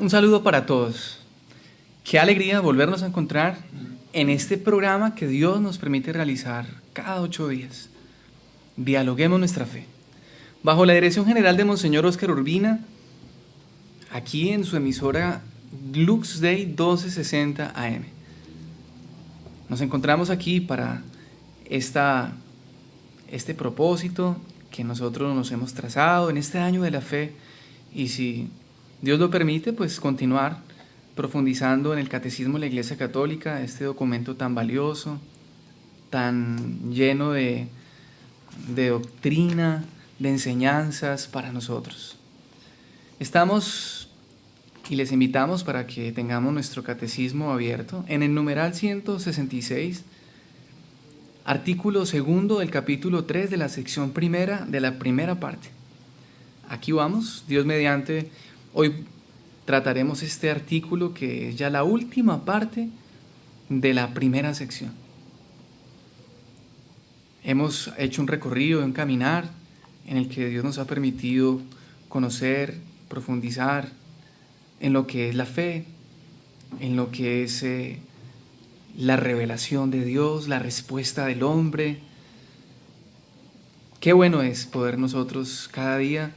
Un saludo para todos. Qué alegría volvernos a encontrar en este programa que Dios nos permite realizar cada 8 días. Dialoguemos nuestra fe. Bajo la dirección general de Monseñor Óscar Urbina, aquí en su emisora Lux Day 1260 AM. Nos encontramos aquí para este propósito que nosotros nos hemos trazado en este año de la fe, y si Dios lo permite, pues continuar profundizando en el Catecismo de la Iglesia Católica, este documento tan valioso, tan lleno de doctrina, de enseñanzas para nosotros. Estamos y les invitamos para que tengamos nuestro catecismo abierto en el numeral 166, artículo segundo del capítulo 3 de la sección primera de la primera parte. Aquí vamos, Dios mediante. Hoy trataremos este artículo que es ya la última parte de la primera sección. Hemos hecho un recorrido, un caminar en el que Dios nos ha permitido conocer, profundizar en lo que es la fe, en lo que es la revelación de Dios, la respuesta del hombre. Qué bueno es poder nosotros cada día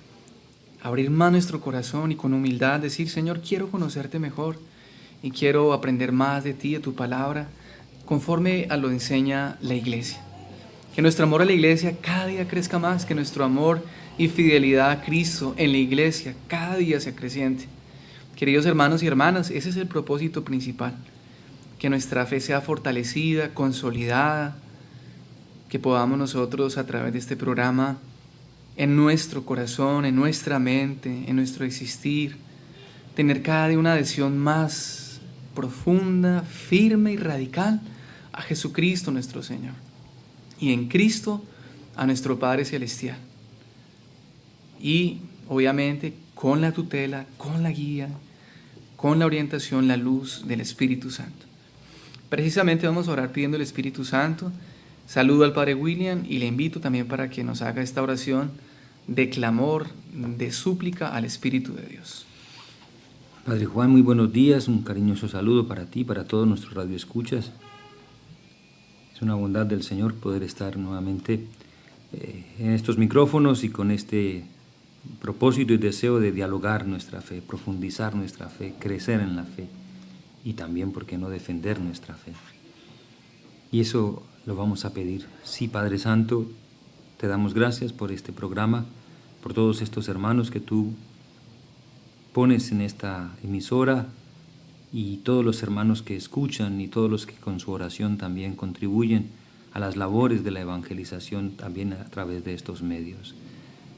abrir más nuestro corazón y con humildad decir: Señor, quiero conocerte mejor y quiero aprender más de ti, de tu palabra, conforme a lo enseña la Iglesia. Que nuestro amor a la Iglesia cada día crezca más, que nuestro amor y fidelidad a Cristo en la Iglesia cada día se acreciente. Queridos hermanos y hermanas, ese es el propósito principal, que nuestra fe sea fortalecida, consolidada, que podamos nosotros a través de este programa, en nuestro corazón, en nuestra mente, en nuestro existir, tener cada día una adhesión más profunda, firme y radical a Jesucristo nuestro Señor, y en Cristo a nuestro Padre Celestial. Y obviamente con la tutela, con la guía, con la orientación, la luz del Espíritu Santo. Precisamente vamos a orar pidiendo el Espíritu Santo. Saludo al Padre William y le invito también para que nos haga esta oración de clamor, de súplica al Espíritu de Dios. Padre Juan, muy buenos días, un cariñoso saludo para ti, para todos nuestros radioescuchas. Es una bondad del Señor poder estar nuevamente en estos micrófonos y con este propósito y deseo de dialogar nuestra fe, profundizar nuestra fe, crecer en la fe y también, ¿por qué no, defender nuestra fe? Y eso lo vamos a pedir. Sí, Padre Santo, te damos gracias por este programa, por todos estos hermanos que tú pones en esta emisora y todos los hermanos que escuchan y todos los que con su oración también contribuyen a las labores de la evangelización también a través de estos medios.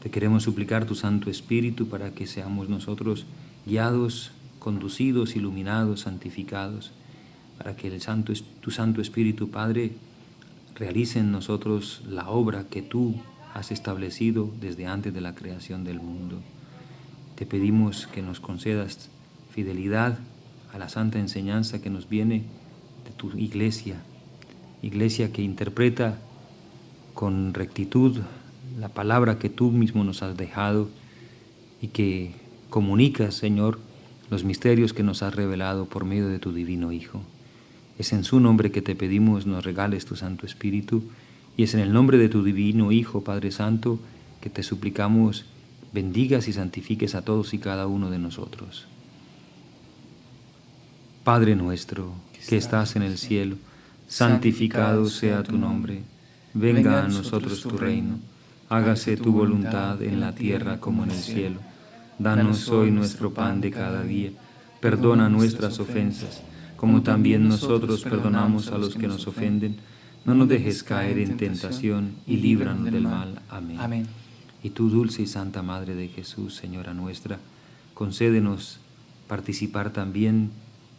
Te queremos suplicar tu Santo Espíritu para que seamos nosotros guiados, conducidos, iluminados, santificados, para que tu Santo Espíritu, Padre, realice en nosotros la obra que tú has establecido desde antes de la creación del mundo. Te pedimos que nos concedas fidelidad a la santa enseñanza que nos viene de tu iglesia que interpreta con rectitud la palabra que tú mismo nos has dejado y que comunica, Señor, los misterios que nos has revelado por medio de tu divino Hijo. Es en su nombre que te pedimos nos regales tu Santo Espíritu, y es en el nombre de tu divino Hijo, Padre Santo, que te suplicamos bendigas y santifiques a todos y cada uno de nosotros. Padre nuestro, que estás en el cielo, santificado sea tu nombre. Venga a nosotros tu reino. Hágase tu voluntad en la tierra como en el cielo. Danos hoy nuestro pan de cada día. Perdona nuestras ofensas, como también nosotros perdonamos a los que nos ofenden. No nos dejes caer en tentación y líbranos del mal. Amén. Amén. Y tú, dulce y santa Madre de Jesús, Señora nuestra, concédenos participar también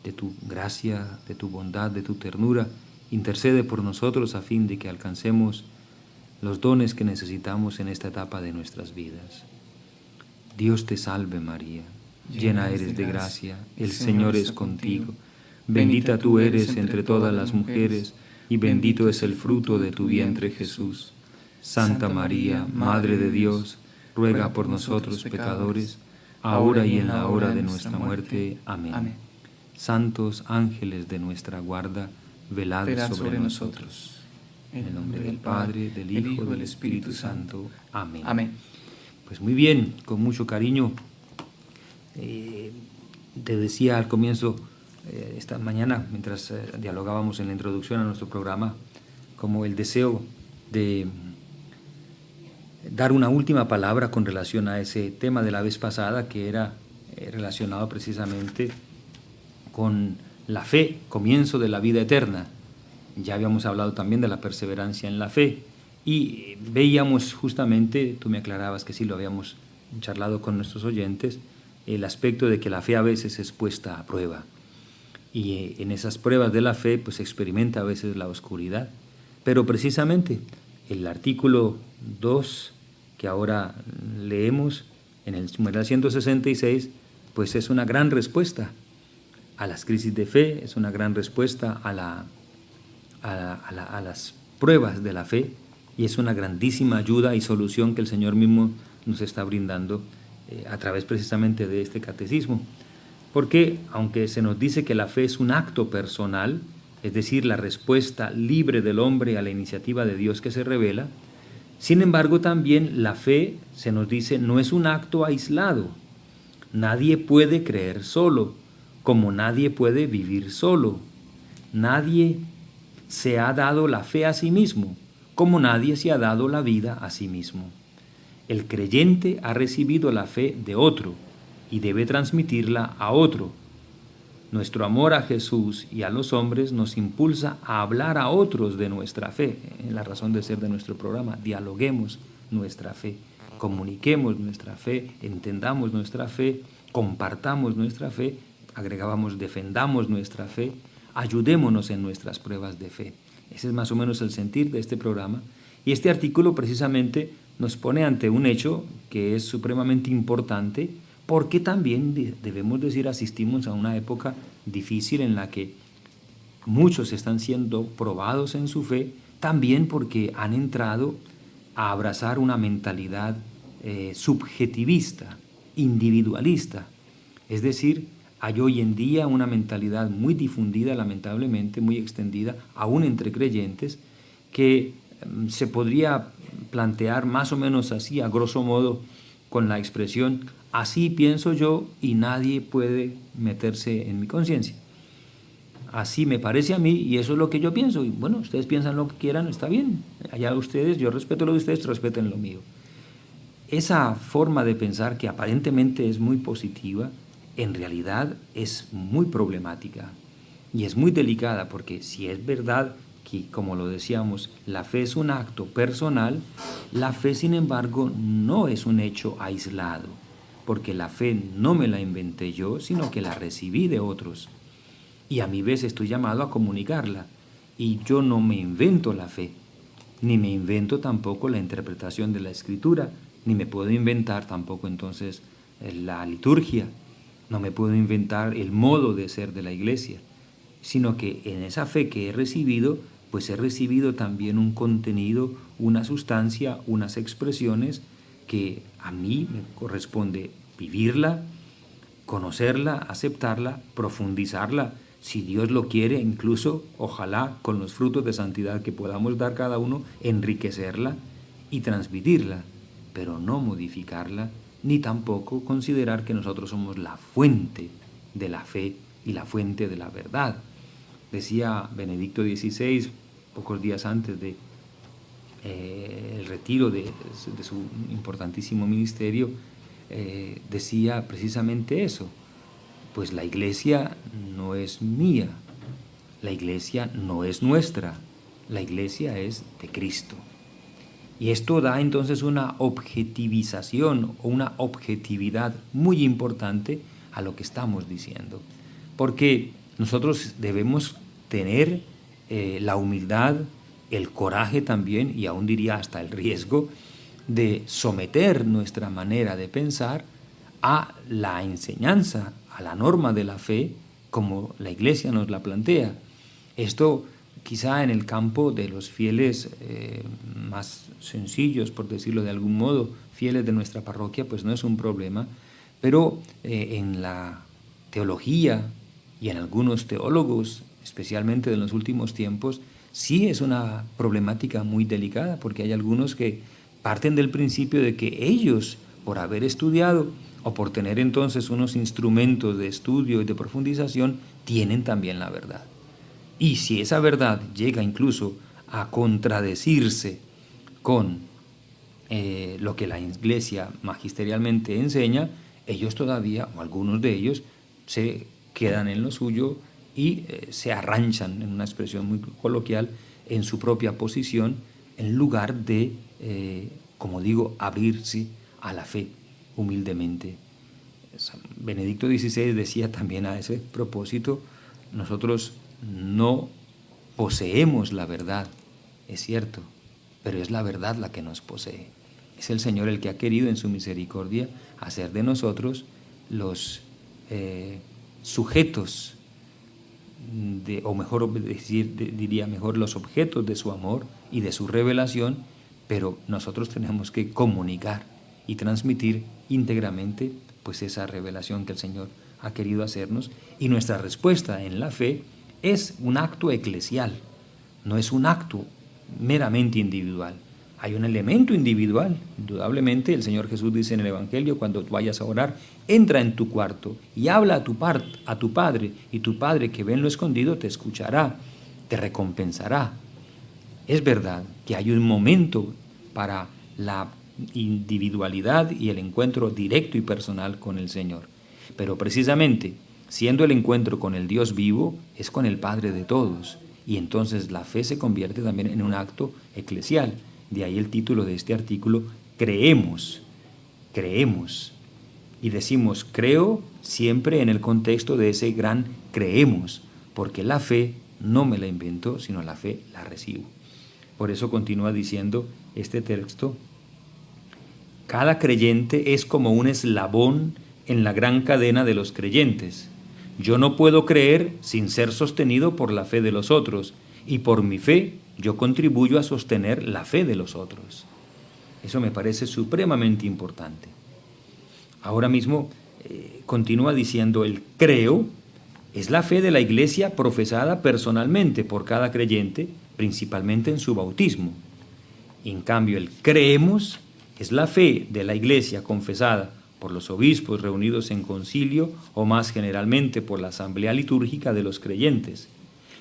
de tu gracia, de tu bondad, de tu ternura. Intercede por nosotros a fin de que alcancemos los dones que necesitamos en esta etapa de nuestras vidas. Dios te salve María, llena eres de gracia, el Señor es contigo. Bendita tú eres entre todas las mujeres, y bendito es el fruto de tu vientre Jesús. Santa María, Madre de Dios, ruega por nosotros pecadores, ahora y en la hora de nuestra muerte. Amén. Santos ángeles de nuestra guarda, velad sobre nosotros. En el nombre del Padre, del Hijo y del Espíritu Santo. Amén. Amén. Pues muy bien, con mucho cariño. Te decía al comienzo, esta mañana, mientras dialogábamos en la introducción a nuestro programa, como el deseo de dar una última palabra con relación a ese tema de la vez pasada, que era relacionado precisamente con la fe, comienzo de la vida eterna. Ya habíamos hablado también de la perseverancia en la fe y veíamos justamente, tú me aclarabas que sí lo habíamos charlado con nuestros oyentes, el aspecto de que la fe a veces es puesta a prueba y en esas pruebas de la fe pues se experimenta a veces la oscuridad, pero precisamente el artículo 2 que ahora leemos en el numeral 166 pues es una gran respuesta a las crisis de fe, es una gran respuesta a las pruebas de la fe y es una grandísima ayuda y solución que el Señor mismo nos está brindando a través precisamente de este catecismo. Porque aunque se nos dice que la fe es un acto personal, es decir, la respuesta libre del hombre a la iniciativa de Dios que se revela, sin embargo también la fe, se nos dice, no es un acto aislado. Nadie puede creer solo, como nadie puede vivir solo. Nadie se ha dado la fe a sí mismo, como nadie se ha dado la vida a sí mismo. El creyente ha recibido la fe de otro y debe transmitirla a otro. Nuestro amor a Jesús y a los hombres nos impulsa a hablar a otros de nuestra fe. En la razón de ser de nuestro programa, dialoguemos nuestra fe, comuniquemos nuestra fe, entendamos nuestra fe, compartamos nuestra fe, agregábamos, defendamos nuestra fe, ayudémonos en nuestras pruebas de fe. Ese es más o menos el sentir de este programa. Y este artículo precisamente nos pone ante un hecho que es supremamente importante, porque también debemos decir asistimos a una época difícil en la que muchos están siendo probados en su fe, también porque han entrado a abrazar una mentalidad subjetivista, individualista. Es decir, hay hoy en día una mentalidad muy difundida, lamentablemente, muy extendida, aún entre creyentes, que se podría plantear más o menos así, a grosso modo, con la expresión, así pienso yo y nadie puede meterse en mi conciencia. Así me parece a mí y eso es lo que yo pienso. Y bueno, ustedes piensan lo que quieran, está bien. Allá ustedes, yo respeto lo de ustedes, respeten lo mío. Esa forma de pensar que aparentemente es muy positiva, en realidad es muy problemática y es muy delicada, porque si es verdad que, como lo decíamos, la fe es un acto personal, la fe, sin embargo, no es un hecho aislado, porque la fe no me la inventé yo, sino que la recibí de otros. Y a mi vez estoy llamado a comunicarla, y yo no me invento la fe, ni me invento tampoco la interpretación de la Escritura, ni me puedo inventar tampoco entonces la liturgia, no me puedo inventar el modo de ser de la Iglesia, sino que en esa fe que he recibido, pues he recibido también un contenido, una sustancia, unas expresiones que a mí me corresponde vivirla, conocerla, aceptarla, profundizarla, si Dios lo quiere, incluso, ojalá, con los frutos de santidad que podamos dar cada uno, enriquecerla y transmitirla, pero no modificarla, ni tampoco considerar que nosotros somos la fuente de la fe y la fuente de la verdad. Decía Benedicto XVI, pocos días antes de el retiro de su importantísimo ministerio, decía precisamente eso, pues la Iglesia no es mía, la Iglesia no es nuestra, la Iglesia es de Cristo. Y esto da entonces una objetivización o una objetividad muy importante a lo que estamos diciendo, porque nosotros debemos tener la humildad, el coraje también, y aún diría hasta el riesgo, de someter nuestra manera de pensar a la enseñanza, a la norma de la fe, como la Iglesia nos la plantea. Esto quizá en el campo de los fieles más sencillos, por decirlo de algún modo, fieles de nuestra parroquia, pues no es un problema, Pero en la teología y en algunos teólogos, especialmente de los últimos tiempos, sí es una problemática muy delicada, porque hay algunos que parten del principio de que ellos, por haber estudiado o por tener entonces unos instrumentos de estudio y de profundización, tienen también la verdad. Y si esa verdad llega incluso a contradecirse con lo que la Iglesia magisterialmente enseña, ellos todavía, o algunos de ellos, se quedan en lo suyo y se arranchan, en una expresión muy coloquial, en su propia posición, en lugar de, como digo, abrirse a la fe humildemente. Benedicto XVI decía también a ese propósito: nosotros no poseemos la verdad, es cierto, pero es la verdad la que nos posee. Es el Señor el que ha querido en su misericordia hacer de nosotros los sujetos, o mejor decir, diría mejor, los objetos de su amor y de su revelación, pero nosotros tenemos que comunicar y transmitir íntegramente pues esa revelación que el Señor ha querido hacernos, y nuestra respuesta en la fe es un acto eclesial, no es un acto meramente individual. Hay un elemento individual, indudablemente. El Señor Jesús dice en el Evangelio: cuando vayas a orar, entra en tu cuarto y habla a tu Padre, y tu Padre que ve en lo escondido te escuchará, te recompensará. Es verdad que hay un momento para la individualidad y el encuentro directo y personal con el Señor, pero precisamente siendo el encuentro con el Dios vivo, es con el Padre de todos, y entonces la fe se convierte también en un acto eclesial. De ahí el título de este artículo: creemos. Y decimos creo siempre en el contexto de ese gran creemos, porque la fe no me la invento, sino la fe la recibo. Por eso continúa diciendo este texto: cada creyente es como un eslabón en la gran cadena de los creyentes. Yo no puedo creer sin ser sostenido por la fe de los otros, y por mi fe yo contribuyo a sostener la fe de los otros. Eso me parece supremamente importante. Ahora mismo continúa diciendo: el creo es la fe de la Iglesia profesada personalmente por cada creyente, principalmente en su bautismo. En cambio, el creemos es la fe de la Iglesia confesada por los obispos reunidos en concilio, o más generalmente por la asamblea litúrgica de los creyentes.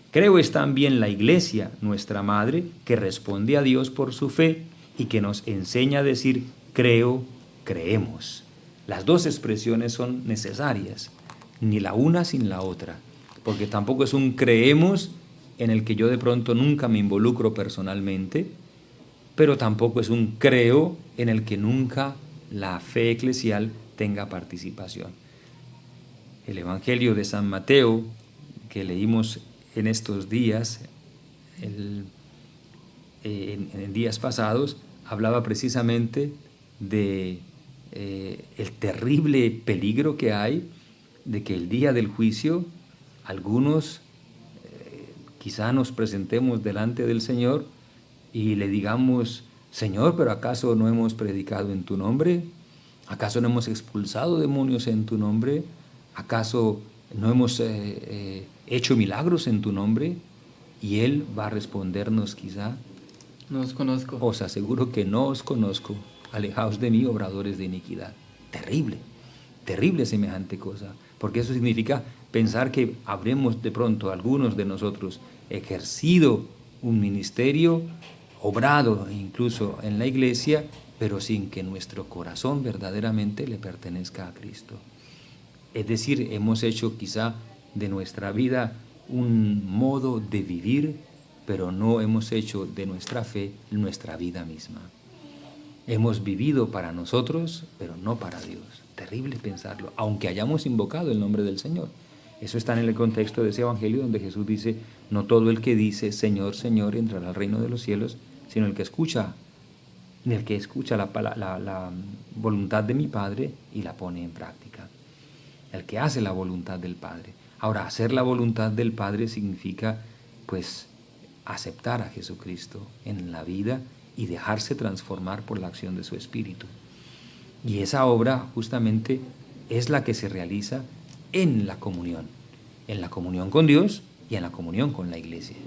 Creo es también la Iglesia, nuestra Madre, que responde a Dios por su fe y que nos enseña a decir creo, creemos. Las dos expresiones son necesarias, ni la una sin la otra, porque tampoco es un creemos en el que yo de pronto nunca me involucro personalmente, pero tampoco es un creo en el que nunca la fe eclesial tenga participación. El Evangelio de San Mateo, que leímos en estos días, en días pasados, hablaba precisamente de el terrible peligro que hay de que el día del juicio algunos quizá nos presentemos delante del Señor y le digamos: Señor, ¿pero acaso no hemos predicado en tu nombre? ¿Acaso no hemos expulsado demonios en tu nombre? ¿Acaso no hemos hecho milagros en tu nombre? Y Él va a respondernos quizá: No os conozco. os aseguro que no os conozco, alejaos de mí, obradores de iniquidad. Terrible, terrible semejante cosa, porque eso significa pensar que habremos de pronto algunos de nosotros ejercido un ministerio, obrado incluso en la iglesia, pero sin que nuestro corazón verdaderamente le pertenezca a Cristo. Es decir, hemos hecho quizá de nuestra vida un modo de vivir, pero no hemos hecho de nuestra fe nuestra vida misma. Hemos vivido para nosotros, pero no para Dios. Terrible pensarlo, aunque hayamos invocado el nombre del Señor. Eso está en el contexto de ese Evangelio donde Jesús dice: no todo el que dice Señor, Señor entrará al reino de los cielos, sino el que escucha la voluntad de mi Padre y la pone en práctica. El que hace la voluntad del Padre. Ahora, hacer la voluntad del Padre significa, pues, aceptar a Jesucristo en la vida y dejarse transformar por la acción de su Espíritu. Y esa obra justamente es la que se realiza en la comunión con Dios y en la comunión con la iglesia.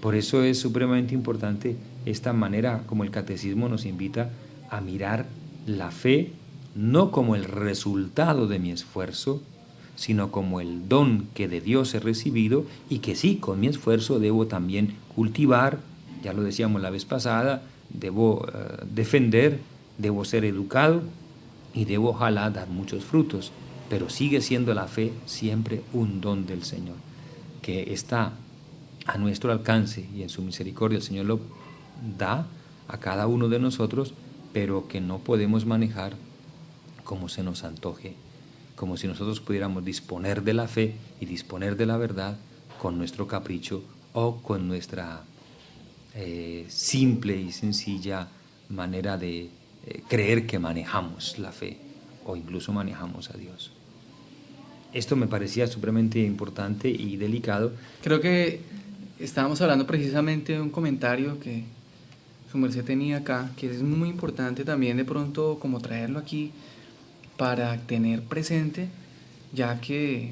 Por eso es supremamente importante esta manera como el catecismo nos invita a mirar la fe no como el resultado de mi esfuerzo, sino como el don que de Dios he recibido y que sí, con mi esfuerzo debo también cultivar, ya lo decíamos la vez pasada, debo defender, debo ser educado y debo ojalá dar muchos frutos, pero sigue siendo la fe siempre un don del Señor, que está a nuestro alcance y en su misericordia el Señor lo da a cada uno de nosotros, pero que no podemos manejar como se nos antoje, como si nosotros pudiéramos disponer de la fe y disponer de la verdad con nuestro capricho o con nuestra simple y sencilla manera de creer que manejamos la fe o incluso manejamos a Dios. Esto me parecía supremamente importante y delicado. Creo que estábamos hablando precisamente de un comentario que su merced tenía acá, que es muy importante también de pronto como traerlo aquí para tener presente, ya que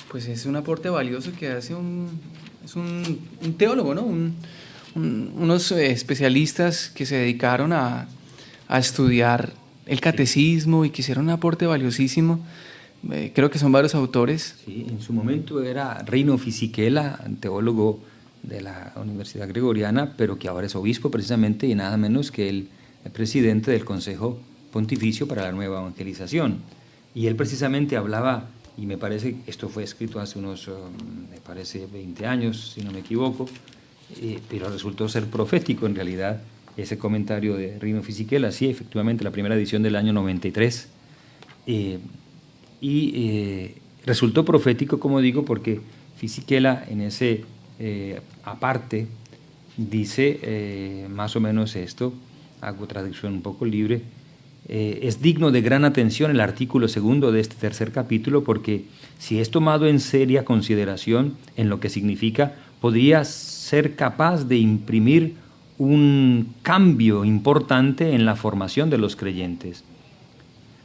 pues es un aporte valioso que hace un teólogo, ¿no? Unos especialistas que se dedicaron a estudiar el catecismo y que hicieron un aporte valiosísimo. Creo que son varios autores. Sí, en su momento era Reino Fisichella, teólogo de la Universidad Gregoriana, pero que ahora es obispo precisamente y nada menos que el presidente del Consejo Pontificio para la Nueva Evangelización. Y él precisamente hablaba, y me parece, esto fue escrito hace unos, me parece 20 años, si no me equivoco, pero resultó ser profético en realidad ese comentario de Reino Fisichella, sí, efectivamente, la primera edición del año 93. Resultó profético, como digo, porque Fisichella en ese aparte dice más o menos esto, hago traducción un poco libre. Es digno de gran atención el artículo 2 de este tercer capítulo, porque si es tomado en seria consideración en lo que significa, podría ser capaz de imprimir un cambio importante en la formación de los creyentes.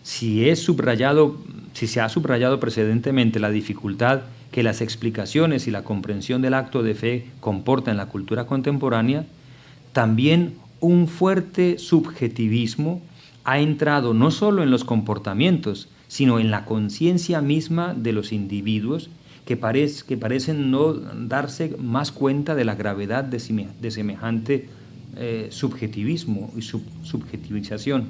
Si se ha subrayado precedentemente la dificultad que las explicaciones y la comprensión del acto de fe comporta en la cultura contemporánea, también un fuerte subjetivismo ha entrado no solo en los comportamientos, sino en la conciencia misma de los individuos que parecen no darse más cuenta de la gravedad de semejante subjetivismo y subjetivización.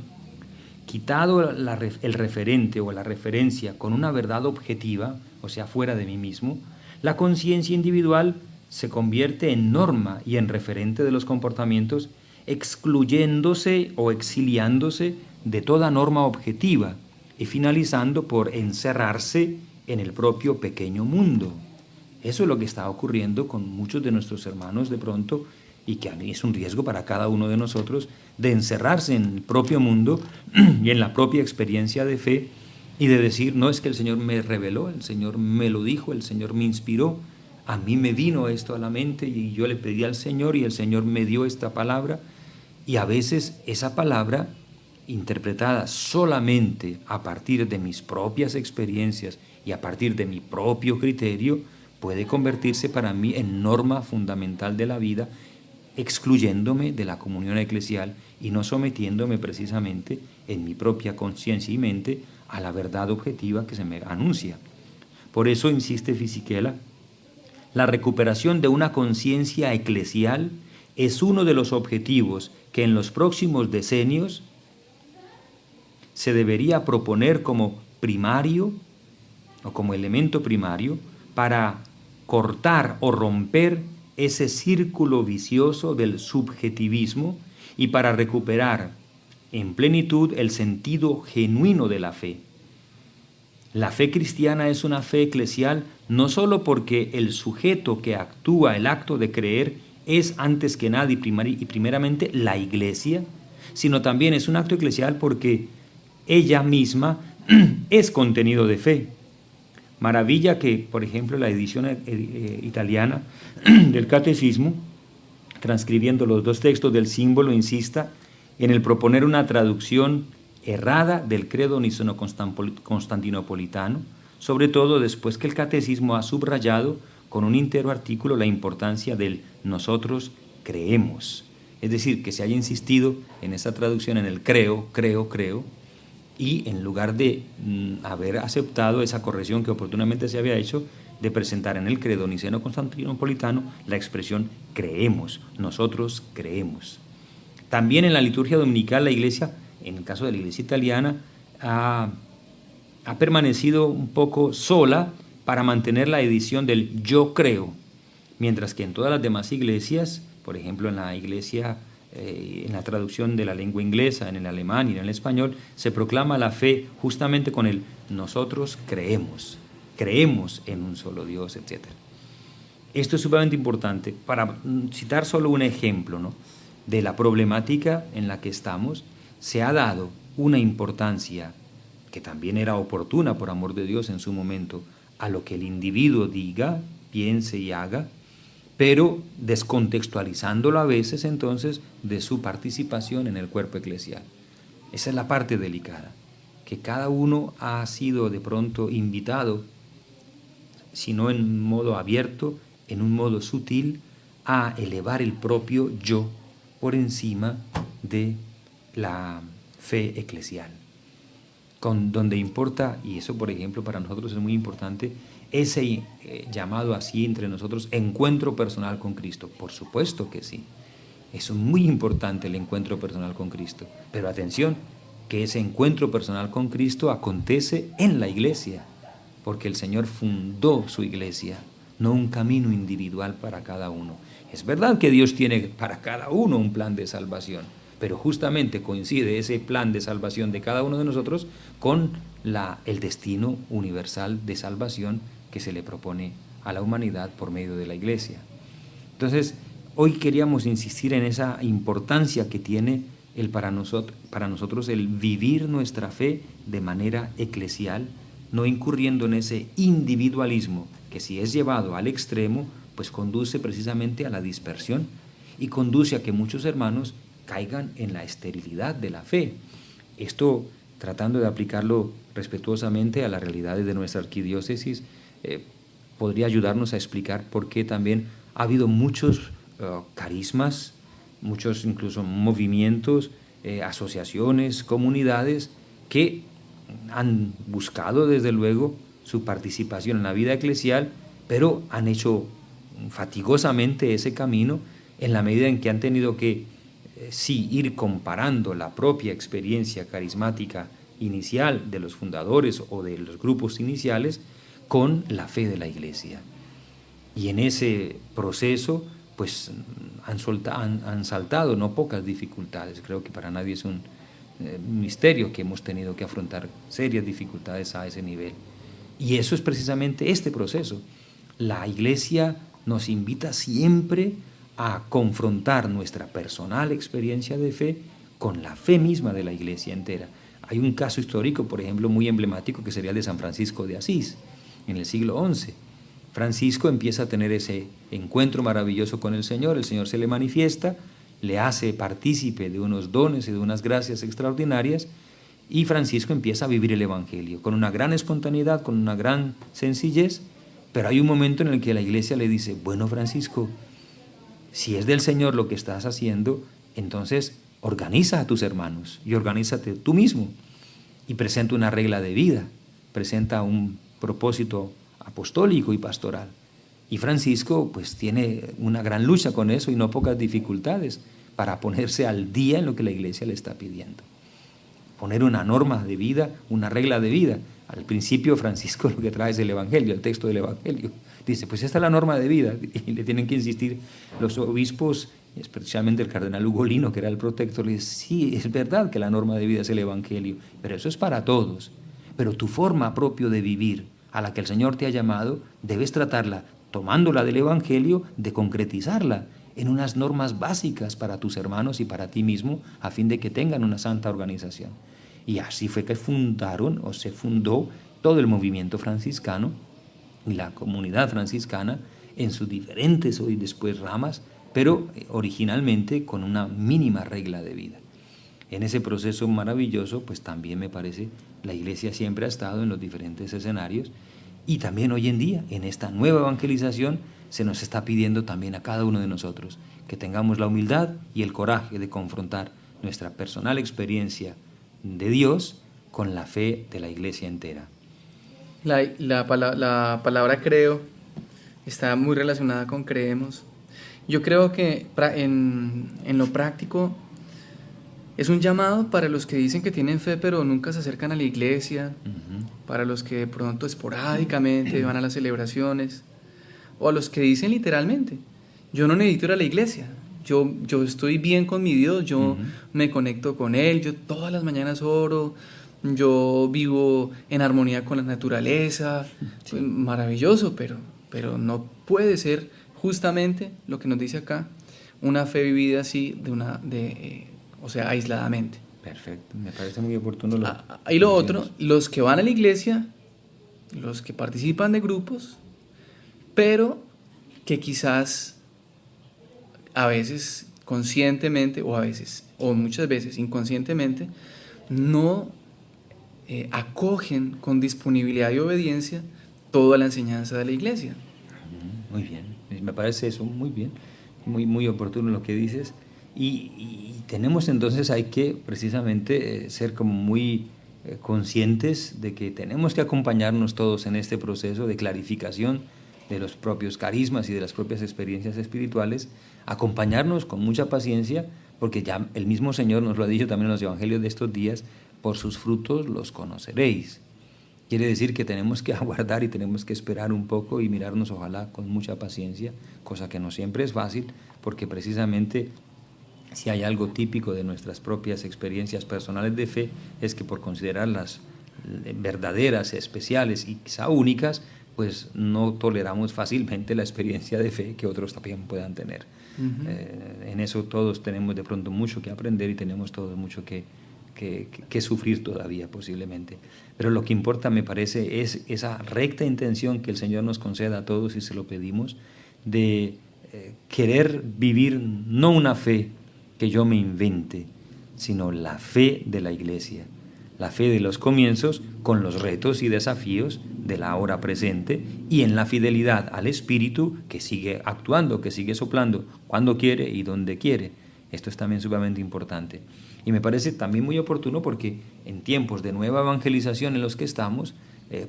Quitado el referente o la referencia con una verdad objetiva, o sea, fuera de mí mismo, la conciencia individual se convierte en norma y en referente de los comportamientos, excluyéndose o exiliándose de toda norma objetiva y finalizando por encerrarse en el propio pequeño mundo. Eso es lo que está ocurriendo con muchos de nuestros hermanos de pronto, y que a mí es un riesgo para cada uno de nosotros, de encerrarse en el propio mundo y en la propia experiencia de fe y de decir, no, es que el Señor me reveló, el Señor me lo dijo, el Señor me inspiró, a mí me vino esto a la mente y yo le pedí al Señor y el Señor me dio esta palabra. Y a veces esa palabra, interpretada solamente a partir de mis propias experiencias y a partir de mi propio criterio, puede convertirse para mí en norma fundamental de la vida, excluyéndome de la comunión eclesial y no sometiéndome precisamente en mi propia conciencia y mente a la verdad objetiva que se me anuncia. Por eso insiste Fisichella, la recuperación de una conciencia eclesial es uno de los objetivos que en los próximos decenios se debería proponer como primario o como elemento primario para cortar o romper ese círculo vicioso del subjetivismo y para recuperar en plenitud el sentido genuino de la fe. La fe cristiana es una fe eclesial no solo porque el sujeto que actúa el acto de creer es antes que nada y primeramente la iglesia, sino también es un acto eclesial porque ella misma es contenido de fe. Maravilla que, por ejemplo, la edición italiana del Catecismo, transcribiendo los dos textos del símbolo, insista en el proponer una traducción errada del credo niceno-constantinopolitano, sobre todo después que el catecismo ha subrayado con un íntegro artículo la importancia del nosotros creemos. Es decir, que se haya insistido en esa traducción en el creo, y en lugar de haber aceptado esa corrección que oportunamente se había hecho, de presentar en el credo niceno-constantinopolitano la expresión creemos, nosotros creemos. También en la liturgia dominical la Iglesia, en el caso de la Iglesia italiana, ha permanecido un poco sola para mantener la edición del yo creo, mientras que en todas las demás iglesias, por ejemplo en la iglesia, en la traducción de la lengua inglesa, en el alemán y en el español, se proclama la fe justamente con el nosotros creemos en un solo Dios, etc. Esto es sumamente importante. Para citar solo un ejemplo, ¿no?, de la problemática en la que estamos, se ha dado una importancia que también era oportuna por amor de Dios en su momento, a lo que el individuo diga, piense y haga, pero descontextualizándolo a veces entonces de su participación en el cuerpo eclesial. Esa es la parte delicada, que cada uno ha sido de pronto invitado, si no en un modo abierto, en un modo sutil, a elevar el propio yo por encima de la fe eclesial. Donde importa, y eso por ejemplo para nosotros es muy importante, ese llamado así entre nosotros, encuentro personal con Cristo. Por supuesto que sí, es muy importante el encuentro personal con Cristo, pero atención, que ese encuentro personal con Cristo acontece en la iglesia, porque el Señor fundó su iglesia, no un camino individual para cada uno. Es verdad que Dios tiene para cada uno un plan de salvación, pero justamente coincide ese plan de salvación de cada uno de nosotros con el destino universal de salvación que se le propone a la humanidad por medio de la Iglesia. Entonces, hoy queríamos insistir en esa importancia que tiene para nosotros el vivir nuestra fe de manera eclesial, no incurriendo en ese individualismo que, si es llevado al extremo, pues conduce precisamente a la dispersión y conduce a que muchos hermanos caigan en la esterilidad de la fe. Esto, tratando de aplicarlo respetuosamente a las realidades de nuestra arquidiócesis, podría ayudarnos a explicar por qué también ha habido muchos carismas, muchos incluso movimientos, asociaciones, comunidades que han buscado desde luego su participación en la vida eclesial, pero han hecho fatigosamente ese camino en la medida en que han tenido que sí ir comparando la propia experiencia carismática inicial de los fundadores o de los grupos iniciales con la fe de la Iglesia. Y en ese proceso pues han saltado no pocas dificultades. Creo que para nadie es un misterio que hemos tenido que afrontar serias dificultades a ese nivel. Y eso es precisamente este proceso. La Iglesia nos invita siempre a confrontar nuestra personal experiencia de fe con la fe misma de la Iglesia entera. Hay un caso histórico, por ejemplo, muy emblemático, que sería el de San Francisco de Asís, en el siglo XI. Francisco empieza a tener ese encuentro maravilloso con el Señor se le manifiesta, le hace partícipe de unos dones y de unas gracias extraordinarias, y Francisco empieza a vivir el Evangelio con una gran espontaneidad, con una gran sencillez, pero hay un momento en el que la Iglesia le dice: bueno, Francisco, si es del Señor lo que estás haciendo, entonces organiza a tus hermanos y organízate tú mismo y presenta una regla de vida, presenta un propósito apostólico y pastoral. Y Francisco pues tiene una gran lucha con eso y no pocas dificultades para ponerse al día en lo que la Iglesia le está pidiendo. Poner una norma de vida, una regla de vida. Al principio Francisco lo que trae es el Evangelio, el texto del Evangelio. Dice, pues esta es la norma de vida, y le tienen que insistir los obispos, especialmente el cardenal Ugolino, que era el protector, le dice, sí, es verdad que la norma de vida es el Evangelio, pero eso es para todos. Pero tu forma propia de vivir, a la que el Señor te ha llamado, debes tratarla, tomándola del Evangelio, de concretizarla en unas normas básicas para tus hermanos y para ti mismo, a fin de que tengan una santa organización. Y así fue que se fundó todo el movimiento franciscano y la comunidad franciscana en sus diferentes hoy después ramas, pero originalmente con una mínima regla de vida. En ese proceso maravilloso, pues también me parece, la Iglesia siempre ha estado en los diferentes escenarios, y también hoy en día, en esta nueva evangelización, se nos está pidiendo también a cada uno de nosotros que tengamos la humildad y el coraje de confrontar nuestra personal experiencia de Dios con la fe de la Iglesia entera. La palabra creo está muy relacionada con creemos. Yo creo que en lo práctico es un llamado para los que dicen que tienen fe pero nunca se acercan a la iglesia, para los que de pronto esporádicamente van a las celebraciones, o a los que dicen literalmente, yo no necesito ir a la iglesia, yo estoy bien con mi Dios, yo me conecto con Él, yo todas las mañanas oro, yo vivo en armonía con la naturaleza, pues, maravilloso, pero no puede ser justamente lo que nos dice acá, una fe vivida así, o sea, aisladamente. Perfecto, me parece muy oportuno. Y lo otro, los que van a la iglesia, los que participan de grupos, pero que quizás a veces conscientemente o muchas veces inconscientemente no acogen con disponibilidad y obediencia toda la enseñanza de la iglesia. Muy bien, me parece eso muy bien, muy oportuno lo que dices, y tenemos entonces, hay que precisamente ser como muy conscientes de que tenemos que acompañarnos todos en este proceso de clarificación de los propios carismas y de las propias experiencias espirituales, acompañarnos con mucha paciencia, porque ya el mismo Señor nos lo ha dicho también en los evangelios de estos días: por sus frutos los conoceréis. Quiere decir que tenemos que aguardar y tenemos que esperar un poco y mirarnos ojalá con mucha paciencia, cosa que no siempre es fácil, porque precisamente si hay algo típico de nuestras propias experiencias personales de fe, es que por considerarlas verdaderas, especiales y quizá únicas, pues no toleramos fácilmente la experiencia de fe que otros también puedan tener. En eso todos tenemos de pronto mucho que aprender y tenemos todos mucho que sufrir todavía posiblemente. Pero lo que importa, me parece, es esa recta intención que el Señor nos conceda a todos, y se lo pedimos, de querer vivir no una fe que yo me invente, sino la fe de la Iglesia, la fe de los comienzos con los retos y desafíos de la hora presente, y en la fidelidad al Espíritu que sigue actuando, que sigue soplando cuando quiere y donde quiere. Esto es también sumamente importante. Y me parece también muy oportuno porque en tiempos de nueva evangelización en los que estamos,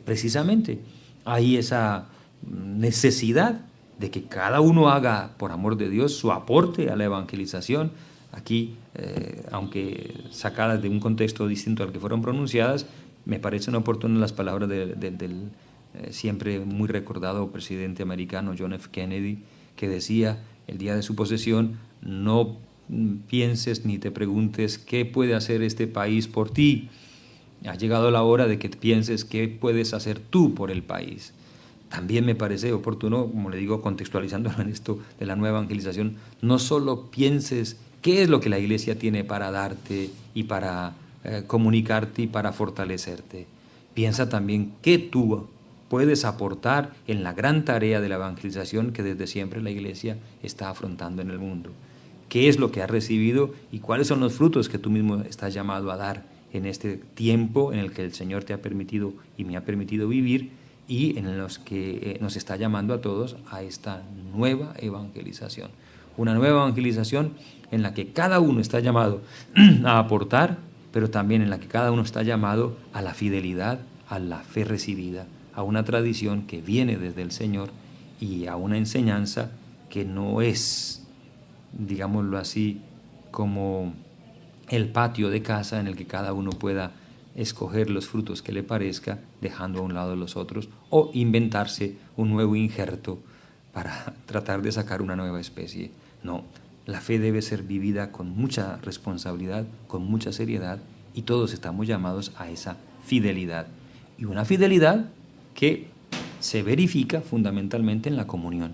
precisamente hay esa necesidad de que cada uno haga, por amor de Dios, su aporte a la evangelización. Aquí, aunque sacadas de un contexto distinto al que fueron pronunciadas, me parecen oportunas las palabras del siempre muy recordado presidente americano John F. Kennedy, que decía el día de su posesión: no pienses ni te preguntes qué puede hacer este país por ti. Ha llegado la hora de que pienses qué puedes hacer tú por el país. También me parece oportuno, como le digo, contextualizándolo en esto de la nueva evangelización, no solo pienses qué es lo que la Iglesia tiene para darte y para comunicarte y para fortalecerte. Piensa también qué tú puedes aportar en la gran tarea de la evangelización que desde siempre la Iglesia está afrontando en el mundo. ¿Qué es lo que has recibido y cuáles son los frutos que tú mismo estás llamado a dar en este tiempo en el que el Señor te ha permitido y me ha permitido vivir, y en los que nos está llamando a todos a esta nueva evangelización? Una nueva evangelización en la que cada uno está llamado a aportar, pero también en la que cada uno está llamado a la fidelidad, a la fe recibida, a una tradición que viene desde el Señor y a una enseñanza que no es, digámoslo así, como el patio de casa en el que cada uno pueda escoger los frutos que le parezca, dejando a un lado los otros, o inventarse un nuevo injerto para tratar de sacar una nueva especie. No, la fe debe ser vivida con mucha responsabilidad, con mucha seriedad, y todos estamos llamados a esa fidelidad. Y una fidelidad que se verifica fundamentalmente en la comunión,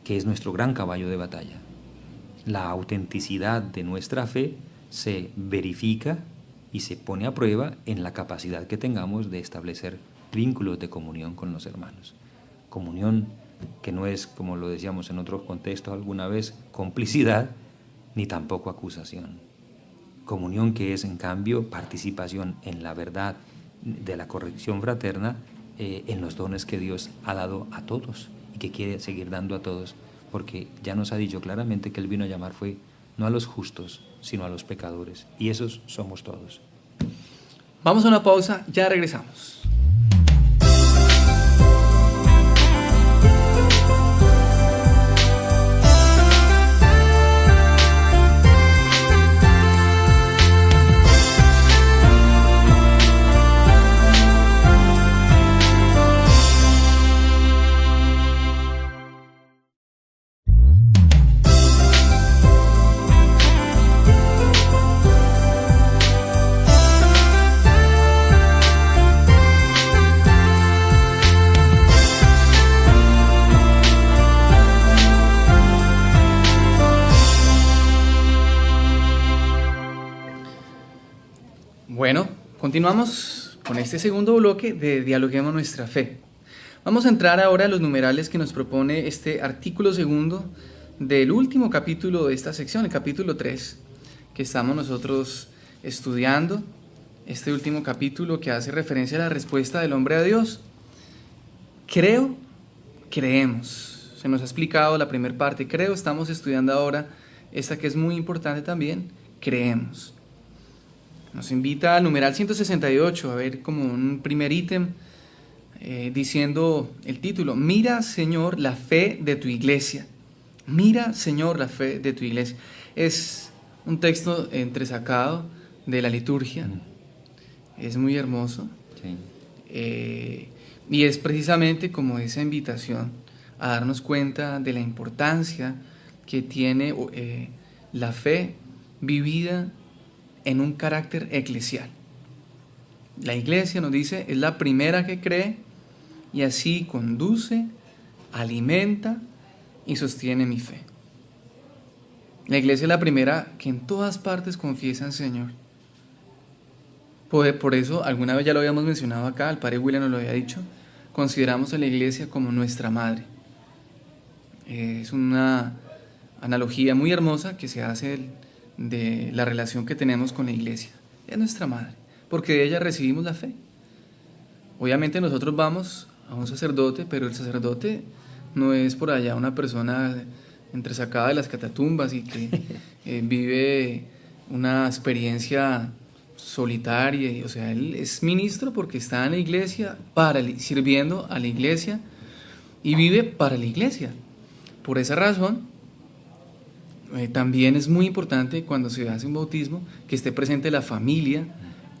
que es nuestro gran caballo de batalla. La autenticidad de nuestra fe se verifica y se pone a prueba en la capacidad que tengamos de establecer vínculos de comunión con los hermanos. Comunión que no es, como lo decíamos en otros contextos alguna vez, complicidad, ni tampoco acusación. comunión que es en cambio participación en la verdad de la corrección fraterna, en los dones que Dios ha dado a todos y que quiere seguir dando a todos, porque ya nos ha dicho claramente que Él vino a llamar fue no a los justos, sino a los pecadores, y esos somos todos. Vamos a una pausa, ya regresamos. Bueno, continuamos con este segundo bloque de Dialoguemos Nuestra Fe. Vamos a entrar ahora a los numerales que nos propone este artículo segundo del último capítulo de esta sección, el capítulo 3, que estamos nosotros estudiando. Este último capítulo que hace referencia a la respuesta del hombre a Dios. Creo, creemos. Se nos ha explicado la primera parte. Creo, estamos estudiando ahora esta que es muy importante también. Creemos. Nos invita al numeral 168 a ver como un primer ítem diciendo el título: Mira, Señor, la fe de tu iglesia. Mira, Señor, la fe de tu iglesia. Es un texto entresacado de la liturgia. Es muy hermoso. Sí. Y es precisamente como esa invitación a darnos cuenta de la importancia que tiene la fe vivida en un carácter eclesial. La iglesia, nos dice, es la primera que cree y así conduce, alimenta y sostiene mi fe. La iglesia es la primera que en todas partes confiesa al Señor. Por eso, alguna vez ya lo habíamos mencionado acá, el padre William nos lo había dicho, consideramos a la iglesia como nuestra madre. Es una analogía muy hermosa que se hace de la relación que tenemos con la iglesia. Es nuestra madre, porque de ella recibimos la fe. Obviamente nosotros vamos a un sacerdote, pero el sacerdote no es por allá una persona entresacada de las catatumbas y que vive una experiencia solitaria. O sea, él es ministro porque está en la iglesia, sirviendo a la iglesia y vive para la iglesia. Por esa razón, también es muy importante cuando se hace un bautismo que esté presente la familia,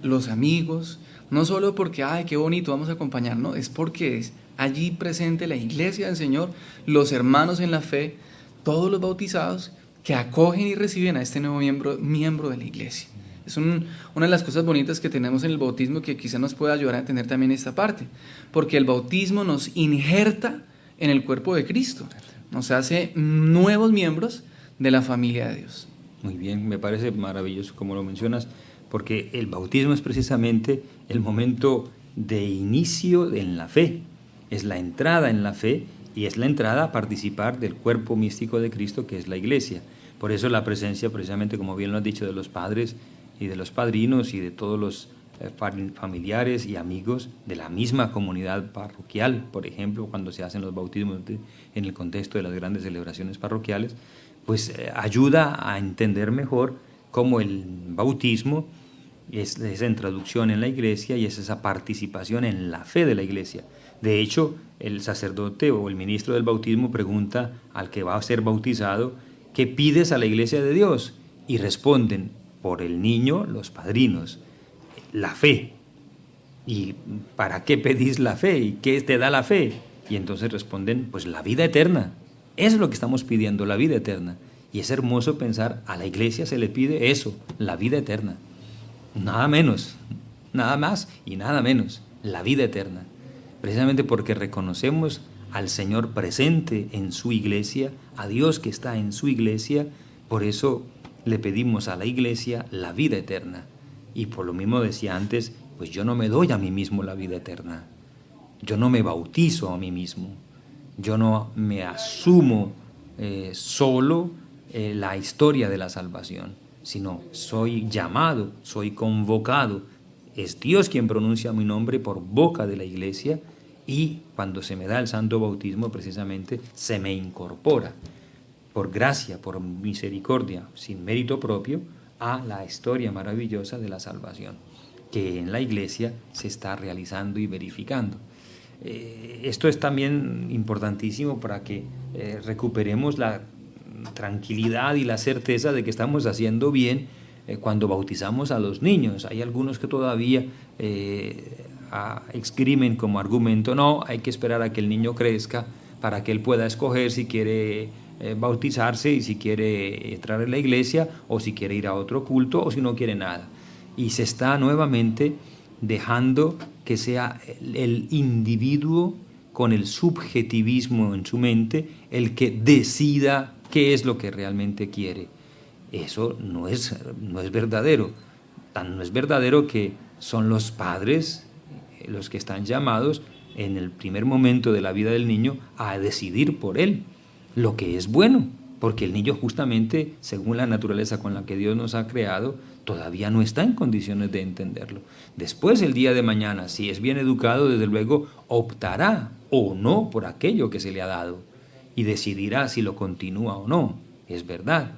los amigos, no solo porque, ay, qué bonito, vamos a acompañar, no, es porque es allí presente la iglesia del Señor, los hermanos en la fe, todos los bautizados que acogen y reciben a este nuevo miembro de la iglesia. Es una de las cosas bonitas que tenemos en el bautismo que quizá nos pueda ayudar a entender también esta parte, porque el bautismo nos injerta en el cuerpo de Cristo, nos hace nuevos miembros de la familia de Dios. Muy bien, me parece maravilloso como lo mencionas, porque el bautismo es precisamente el momento de inicio en la fe, es la entrada en la fe y es la entrada a participar del cuerpo místico de Cristo que es la iglesia. Por eso la presencia, precisamente como bien lo has dicho, de los padres y de los padrinos y de todos los familiares y amigos de la misma comunidad parroquial, por ejemplo, cuando se hacen los bautismos en el contexto de las grandes celebraciones parroquiales, pues ayuda a entender mejor cómo el bautismo es esa introducción en la iglesia y es esa participación en la fe de la iglesia. De hecho, el sacerdote o el ministro del bautismo pregunta al que va a ser bautizado: ¿qué pides a la iglesia de Dios? Y responden: por el niño, los padrinos, la fe. ¿Y para qué pedís la fe? ¿Y qué te da la fe? Y entonces responden: pues la vida eterna. Eso es lo que estamos pidiendo, la vida eterna. Y es hermoso pensar, a la iglesia se le pide eso, la vida eterna. Nada menos, nada más y nada menos, la vida eterna. Precisamente porque reconocemos al Señor presente en su iglesia, a Dios que está en su iglesia, por eso le pedimos a la iglesia la vida eterna. Y por lo mismo decía antes, pues yo no me doy a mí mismo la vida eterna. Yo no me bautizo a mí mismo. Yo no me asumo solo la historia de la salvación, sino soy llamado, soy convocado. Es Dios quien pronuncia mi nombre por boca de la iglesia, y cuando se me da el santo bautismo, precisamente se me incorpora por gracia, por misericordia, sin mérito propio, a la historia maravillosa de la salvación, que en la iglesia se está realizando y verificando. Esto es también importantísimo para que recuperemos la tranquilidad y la certeza de que estamos haciendo bien cuando bautizamos a los niños. Hay algunos que todavía esgrimen como argumento: no, hay que esperar a que el niño crezca para que él pueda escoger si quiere bautizarse y si quiere entrar en la iglesia, o si quiere ir a otro culto, o si no quiere nada. Y se está nuevamente dejando que sea el individuo con el subjetivismo en su mente el que decida qué es lo que realmente quiere. Eso no es verdadero. Tan no es verdadero que son los padres los que están llamados en el primer momento de la vida del niño a decidir por él lo que es bueno, porque el niño, justamente según la naturaleza con la que Dios nos ha creado, todavía no está en condiciones de entenderlo. Después, el día de mañana, si es bien educado, desde luego optará o no por aquello que se le ha dado y decidirá si lo continúa o no, es verdad.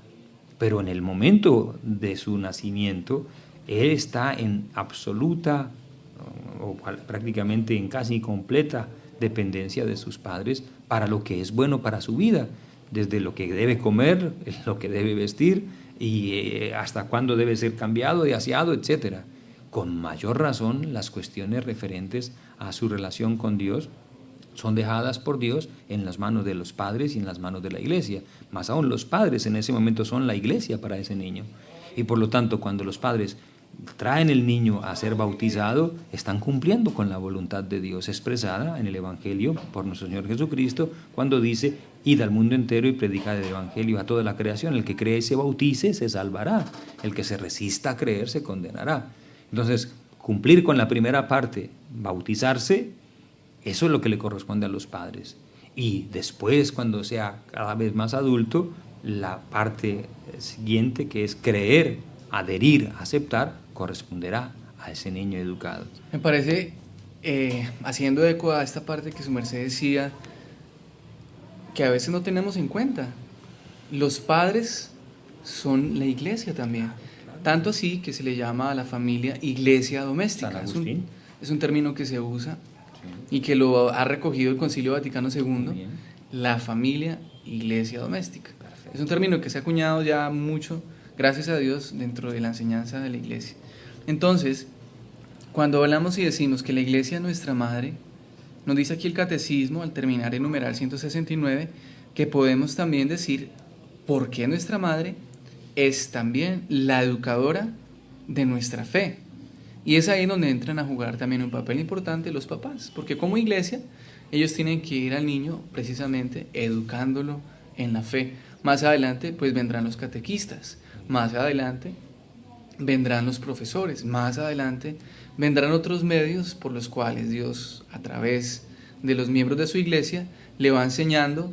Pero en el momento de su nacimiento, él está en absoluta o prácticamente en casi completa dependencia de sus padres para lo que es bueno para su vida, desde lo que debe comer, lo que debe vestir y hasta cuándo debe ser cambiado y aseado, etc. Con mayor razón, las cuestiones referentes a su relación con Dios son dejadas por Dios en las manos de los padres y en las manos de la iglesia. Más aún, los padres en ese momento son la iglesia para ese niño. Y por lo tanto, cuando los padres traen el niño a ser bautizado, están cumpliendo con la voluntad de Dios expresada en el Evangelio por nuestro Señor Jesucristo, cuando dice: id al mundo entero y predicad el Evangelio a toda la creación. El que cree y se bautice se salvará, el que se resista a creer se condenará. Entonces, cumplir con la primera parte, bautizarse, eso es lo que le corresponde a los padres. Y después, cuando sea cada vez más adulto, la parte siguiente, que es creer, adherir, aceptar, corresponderá a ese niño educado. Me parece, haciendo eco a esta parte que su merced decía, que a veces no tenemos en cuenta. Los padres son la iglesia también. Tanto así que se le llama a la familia iglesia doméstica. Es un término que se usa y que lo ha recogido el Concilio Vaticano II, la familia iglesia doméstica. Perfecto. Es un término que se ha acuñado ya mucho, gracias a Dios, dentro de la enseñanza de la iglesia. Entonces, cuando hablamos y decimos que la iglesia es nuestra madre, nos dice aquí el catecismo, al terminar el numeral 169, que podemos también decir por qué nuestra madre es también la educadora de nuestra fe. Y es ahí donde entran a jugar también un papel importante los papás, porque como iglesia ellos tienen que ir al niño precisamente educándolo en la fe. Más adelante pues vendrán los catequistas, más adelante vendrán los profesores, más adelante vendrán otros medios por los cuales Dios, a través de los miembros de su iglesia, le va enseñando,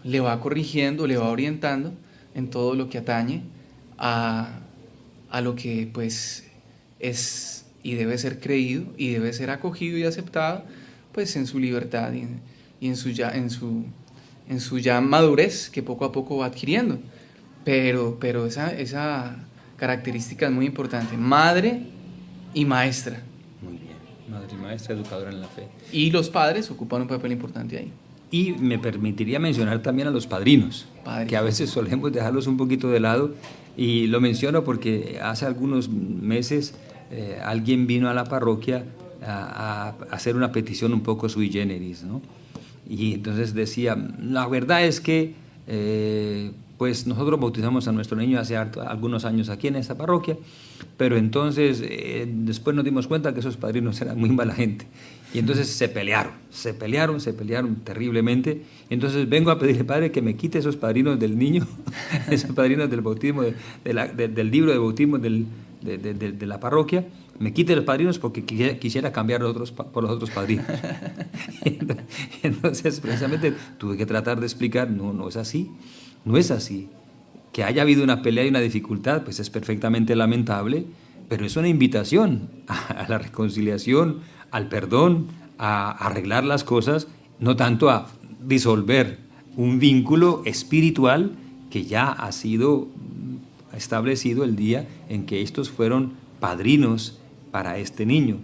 le va corrigiendo, le va orientando en todo lo que atañe a lo que pues es y debe ser creído y debe ser acogido y aceptado pues en su libertad y en su ya madurez que poco a poco va adquiriendo. Pero esa característica es muy importante: madre y maestra. Muy bien, madre y maestra, educadora en la fe. Y los padres ocupan un papel importante ahí. Y me permitiría mencionar también a los padrinos, que a veces solemos dejarlos un poquito de lado, y lo menciono porque hace algunos meses alguien vino a la parroquia a hacer una petición un poco sui generis, ¿no? Y entonces decía: la verdad es que pues nosotros bautizamos a nuestro niño hace algunos años aquí en esta parroquia, pero entonces después nos dimos cuenta que esos padrinos eran muy mala gente, y entonces se pelearon terriblemente. Entonces vengo a pedirle, padre, que me quite esos padrinos del niño, esos padrinos del bautismo, del libro de bautismo de la parroquia, me quite los padrinos porque quisiera cambiar por los otros padrinos. Entonces precisamente tuve que tratar de explicar: no es así. No es así. Que haya habido una pelea y una dificultad, pues es perfectamente lamentable, pero es una invitación a la reconciliación, al perdón, a arreglar las cosas, no tanto a disolver un vínculo espiritual que ya ha sido establecido el día en que estos fueron padrinos para este niño.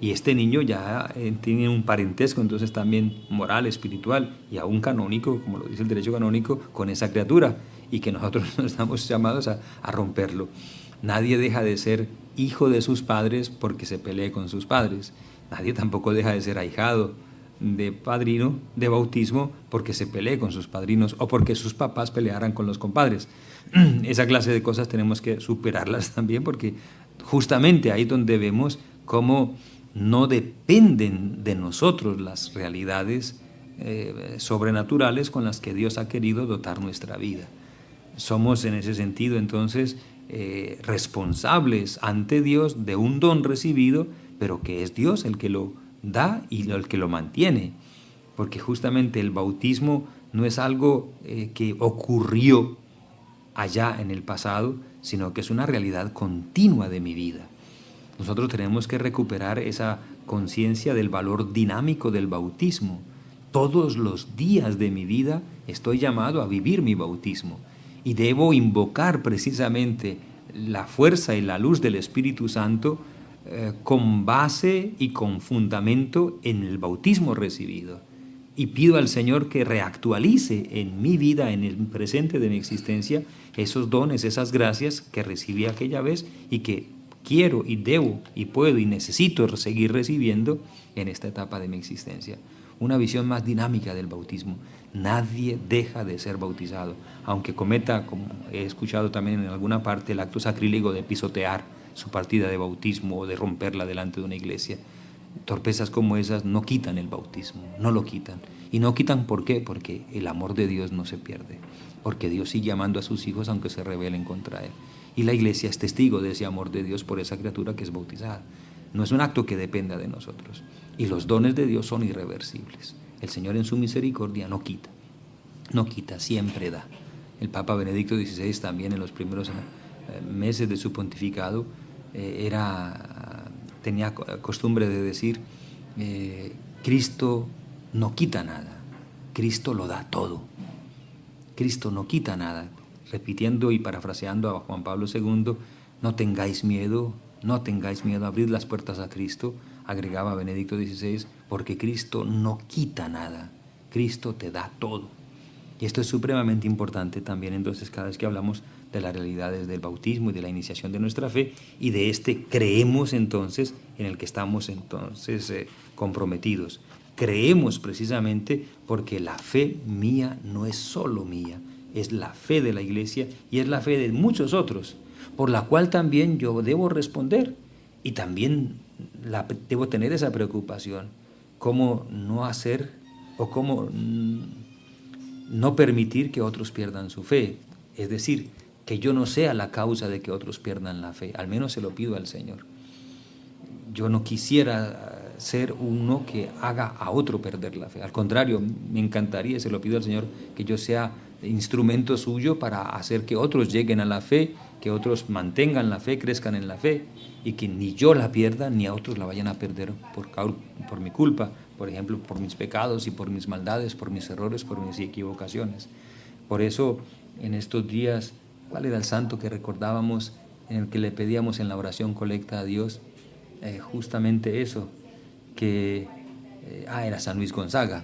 Y este niño ya tiene un parentesco, entonces también moral, espiritual y aún canónico, como lo dice el derecho canónico, con esa criatura, y que nosotros no estamos llamados a romperlo. Nadie deja de ser hijo de sus padres porque se pelee con sus padres. Nadie tampoco deja de ser ahijado de padrino de bautismo porque se pelee con sus padrinos o porque sus papás pelearan con los compadres. Esa clase de cosas tenemos que superarlas también, porque justamente ahí donde vemos cómo no dependen de nosotros las realidades sobrenaturales con las que Dios ha querido dotar nuestra vida. Somos en ese sentido entonces responsables ante Dios de un don recibido, pero que es Dios el que lo da y el que lo mantiene, porque justamente el bautismo no es algo que ocurrió allá en el pasado, sino que es una realidad continua de mi vida. Nosotros tenemos que recuperar esa conciencia del valor dinámico del bautismo. Todos los días de mi vida estoy llamado a vivir mi bautismo y debo invocar precisamente la fuerza y la luz del Espíritu Santo con base y con fundamento en el bautismo recibido. Y pido al Señor que reactualice en mi vida, en el presente de mi existencia, esos dones, esas gracias que recibí aquella vez y que quiero y debo y puedo y necesito seguir recibiendo en esta etapa de mi existencia. Una visión más dinámica del bautismo. Nadie deja de ser bautizado, aunque cometa, como he escuchado también en alguna parte, el acto sacrílego de pisotear su partida de bautismo o de romperla delante de una iglesia. Torpezas como esas no quitan el bautismo, no lo quitan. Y no quitan, ¿por qué? Porque el amor de Dios no se pierde, porque Dios sigue amando a sus hijos aunque se rebelen contra Él. Y la iglesia es testigo de ese amor de Dios por esa criatura que es bautizada. No es un acto que dependa de nosotros. Y los dones de Dios son irreversibles. El Señor en su misericordia no quita, siempre da. El Papa Benedicto XVI también en los primeros meses de su pontificado tenía costumbre de decir, Cristo no quita nada, Cristo lo da todo. Cristo no quita nada. Repitiendo y parafraseando a Juan Pablo II, no tengáis miedo, abrid las puertas a Cristo, agregaba Benedicto XVI, porque Cristo no quita nada, Cristo te da todo. Y esto es supremamente importante también entonces cada vez que hablamos de las realidades del bautismo y de la iniciación de nuestra fe, y de este creemos entonces en el que estamos entonces comprometidos. Creemos precisamente porque la fe mía no es solo mía, es la fe de la iglesia y es la fe de muchos otros, por la cual también yo debo responder y también debo tener esa preocupación, cómo no hacer o cómo no permitir que otros pierdan su fe, es decir, que yo no sea la causa de que otros pierdan la fe, al menos se lo pido al Señor. Yo no quisiera ser uno que haga a otro perder la fe, al contrario, me encantaría, se lo pido al Señor, que yo sea instrumento suyo para hacer que otros lleguen a la fe, que otros mantengan la fe, crezcan en la fe, y que ni yo la pierda ni a otros la vayan a perder por mi culpa, por ejemplo, por mis pecados y por mis maldades, por mis errores, por mis equivocaciones. Por eso, en estos días, ¿cuál era el santo que recordábamos, en el que le pedíamos en la oración colecta a Dios? Justamente eso, que era San Luis Gonzaga,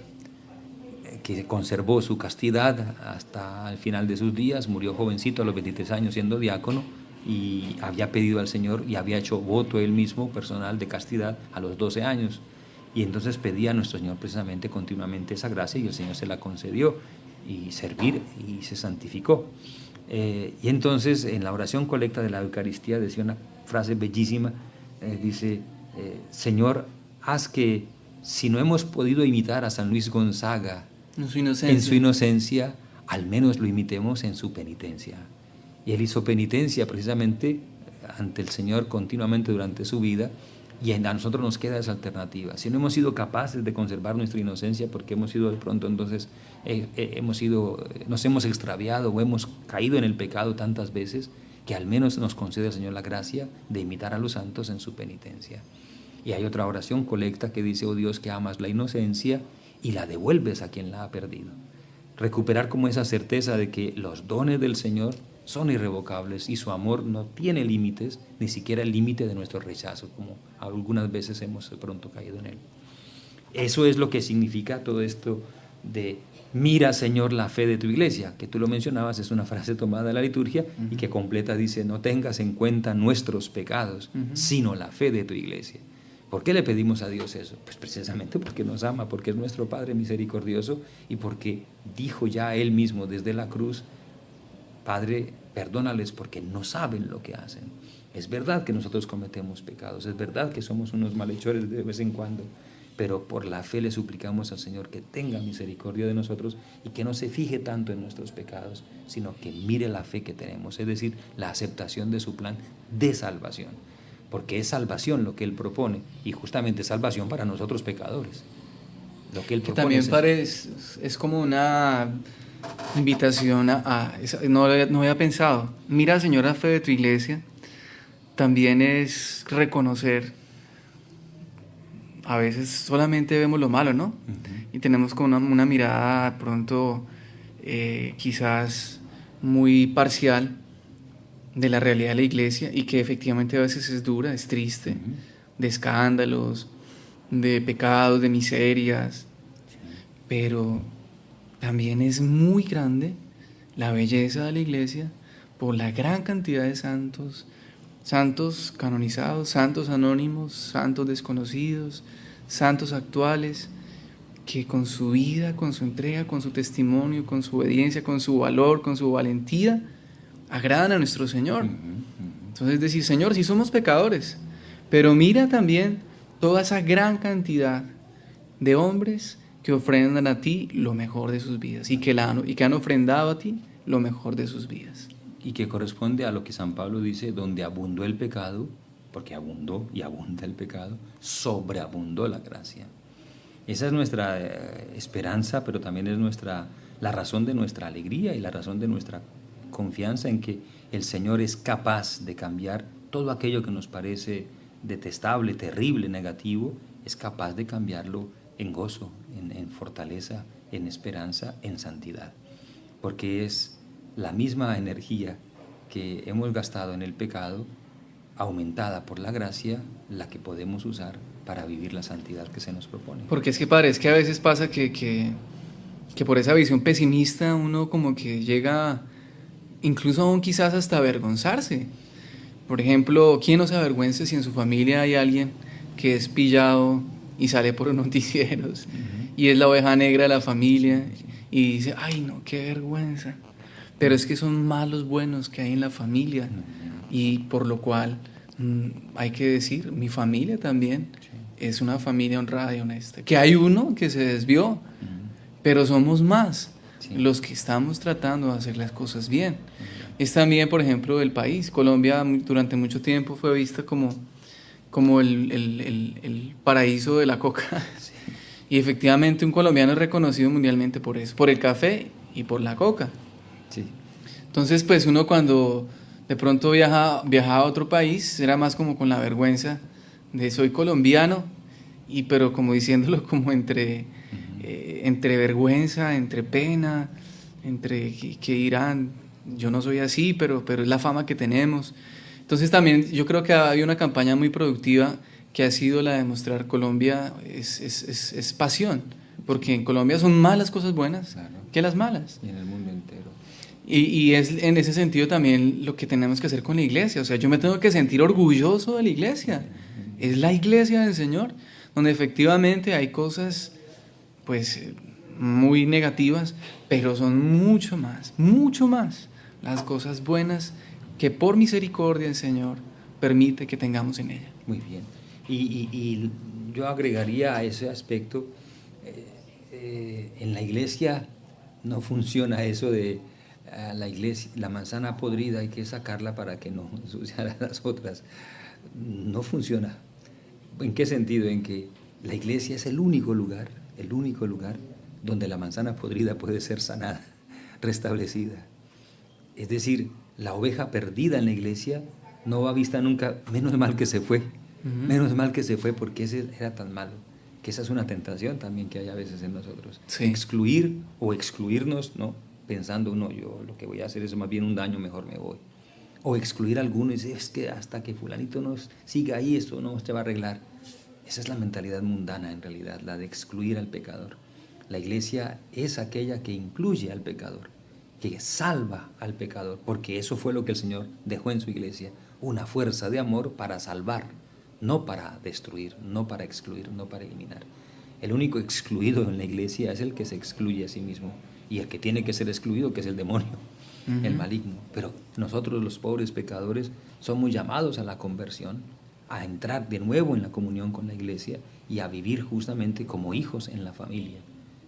que conservó su castidad hasta el final de sus días, murió jovencito a los 23 años siendo diácono, y había pedido al Señor y había hecho voto él mismo personal de castidad a los 12 años, y entonces pedía a nuestro Señor precisamente continuamente esa gracia, y el Señor se la concedió, y servir, y se santificó. Y entonces en la oración colecta de la Eucaristía decía una frase bellísima, dice, Señor, haz que, si no hemos podido imitar a San Luis Gonzaga en su inocencia, al menos lo imitemos en su penitencia. Y él hizo penitencia precisamente ante el Señor continuamente durante su vida, Y a nosotros nos queda esa alternativa. Si no hemos sido capaces de conservar nuestra inocencia porque hemos sido de pronto entonces nos hemos extraviado o hemos caído en el pecado tantas veces, que al menos nos concede el Señor la gracia de imitar a los santos en su penitencia. Y hay otra oración colecta que dice: oh Dios, que amas la inocencia y la devuelves a quien la ha perdido. Recuperar como esa certeza de que los dones del Señor son irrevocables y su amor no tiene límites, ni siquiera el límite de nuestro rechazo, como algunas veces hemos de pronto caído en él. Eso es lo que significa todo esto de mira, Señor, la fe de tu iglesia, que tú lo mencionabas, es una frase tomada de la liturgia y que completa, dice: no tengas en cuenta nuestros pecados, sino la fe de tu iglesia. ¿Por qué le pedimos a Dios eso? Pues precisamente porque nos ama, porque es nuestro Padre misericordioso y porque dijo ya Él mismo desde la cruz: Padre, perdónales porque no saben lo que hacen. Es verdad que nosotros cometemos pecados, es verdad que somos unos malhechores de vez en cuando, pero por la fe le suplicamos al Señor que tenga misericordia de nosotros y que no se fije tanto en nuestros pecados, sino que mire la fe que tenemos, es decir, la aceptación de su plan de salvación, porque es salvación lo que Él propone, y justamente salvación para nosotros pecadores. Lo que Él propone también es como una invitación no había pensado. Mira, Señor, la fe de tu iglesia también es reconocer. A veces solamente vemos lo malo, ¿no? Y tenemos como una mirada de pronto quizás muy parcial de la realidad de la iglesia, y que efectivamente a veces es dura, es triste, de escándalos, de pecados, de miserias, pero también es muy grande la belleza de la iglesia por la gran cantidad de santos, santos canonizados, santos anónimos, santos desconocidos, santos actuales, que con su vida, con su entrega, con su testimonio, con su obediencia, con su valor, con su valentía, agradan a nuestro Señor. Entonces decir: Señor, sí somos pecadores, pero mira también toda esa gran cantidad de hombres que ofrendan a ti lo mejor de sus vidas y que han ofrendado a ti lo mejor de sus vidas. Y que corresponde a lo que San Pablo dice: donde abundó el pecado, porque abundó y abunda el pecado, sobreabundó la gracia. Esa es nuestra esperanza, pero también es la razón de nuestra alegría y la razón de nuestra confianza en que el Señor es capaz de cambiar todo aquello que nos parece detestable, terrible, negativo, es capaz de cambiarlo en gozo, en fortaleza, en esperanza, en santidad. Porque es la misma energía que hemos gastado en el pecado, aumentada por la gracia, la que podemos usar para vivir la santidad que se nos propone. Porque es que a veces pasa que por esa visión pesimista uno como que llega incluso aún quizás hasta avergonzarse. Por ejemplo, ¿quién no se avergüenza si en su familia hay alguien que es pillado y sale por los noticieros y es la oveja negra de la familia y dice: ay no, qué vergüenza? Pero es que son malos buenos que hay en la familia, y por lo cual hay que decir: mi familia también es una familia honrada y honesta. Que hay uno que se desvió, pero somos más los que estamos tratando de hacer las cosas bien. Es también, por ejemplo, el país. Colombia durante mucho tiempo fue vista como el paraíso de la coca. Y efectivamente un colombiano es reconocido mundialmente por eso, por el café y por la coca. Sí. Entonces, pues uno cuando de pronto viajaba a otro país, era más como con la vergüenza de: soy colombiano, pero como diciéndolo como entre vergüenza, entre pena, entre que dirán: yo no soy así, pero es la fama que tenemos. Entonces también yo creo que ha habido una campaña muy productiva que ha sido la de mostrar Colombia es pasión, porque en Colombia son más las cosas buenas que las malas. Y en el mundo entero. Y es en ese sentido también lo que tenemos que hacer con la iglesia. O sea, yo me tengo que sentir orgulloso de la iglesia. Es la iglesia del Señor, donde efectivamente hay cosas pues muy negativas, pero son mucho más las cosas buenas que por misericordia el Señor permite que tengamos en ella. Muy bien. Y yo agregaría a ese aspecto, en la iglesia no funciona eso de la manzana podrida hay que sacarla para que no ensuciar a las otras. No funciona. ¿En qué sentido? En que la iglesia es el único lugar donde la manzana podrida puede ser sanada, restablecida. Es decir, la oveja perdida en la iglesia no va vista nunca, menos mal que se fue, menos mal que se fue porque ese era tan malo, que esa es una tentación también que hay a veces en nosotros. Sí. Excluir o excluirnos, ¿no? Pensando, no, yo lo que voy a hacer es más bien un daño, mejor me voy. O excluir a alguno y decir, es que hasta que fulanito nos siga ahí, esto no se va a arreglar. Esa es la mentalidad mundana en realidad, la de excluir al pecador. La iglesia es aquella que incluye al pecador, que salva al pecador, porque eso fue lo que el Señor dejó en su iglesia, una fuerza de amor para salvar, no para destruir, no para excluir, no para eliminar. El único excluido en la iglesia es el que se excluye a sí mismo, y el que tiene que ser excluido, que es el demonio, el maligno. Pero nosotros los pobres pecadores somos llamados a la conversión, a entrar de nuevo en la comunión con la iglesia y a vivir justamente como hijos en la familia,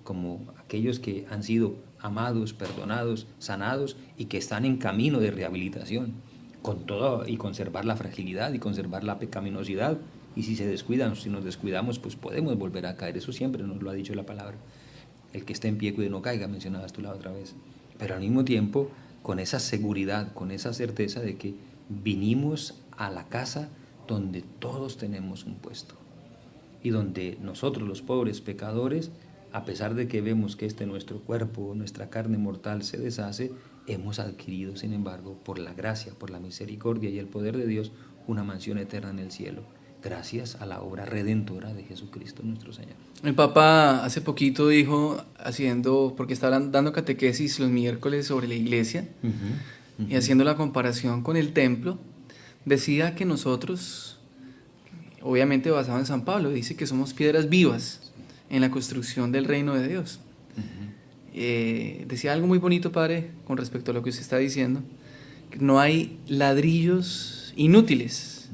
como aquellos que han sido amados, perdonados, sanados y que están en camino de rehabilitación, con todo, y conservar la fragilidad y conservar la pecaminosidad. Y si se descuidan, si nos descuidamos, pues podemos volver a caer. Eso siempre nos lo ha dicho la palabra. El que esté en pie, cuide no caiga, mencionabas tú la otra vez. Pero al mismo tiempo, con esa seguridad, con esa certeza de que vinimos a la casa donde todos tenemos un puesto y donde nosotros los pobres pecadores, a pesar de que vemos que nuestro cuerpo, nuestra carne mortal se deshace, hemos adquirido, sin embargo, por la gracia, por la misericordia y el poder de Dios, una mansión eterna en el cielo, gracias a la obra redentora de Jesucristo nuestro Señor. El Papa hace poquito dijo, porque estaba dando catequesis los miércoles sobre la iglesia, y haciendo la comparación con el templo, decía que nosotros, obviamente basado en San Pablo, dice que somos piedras vivas en la construcción del reino de Dios. Decía algo muy bonito, padre, con respecto a lo que usted está diciendo, que no hay ladrillos inútiles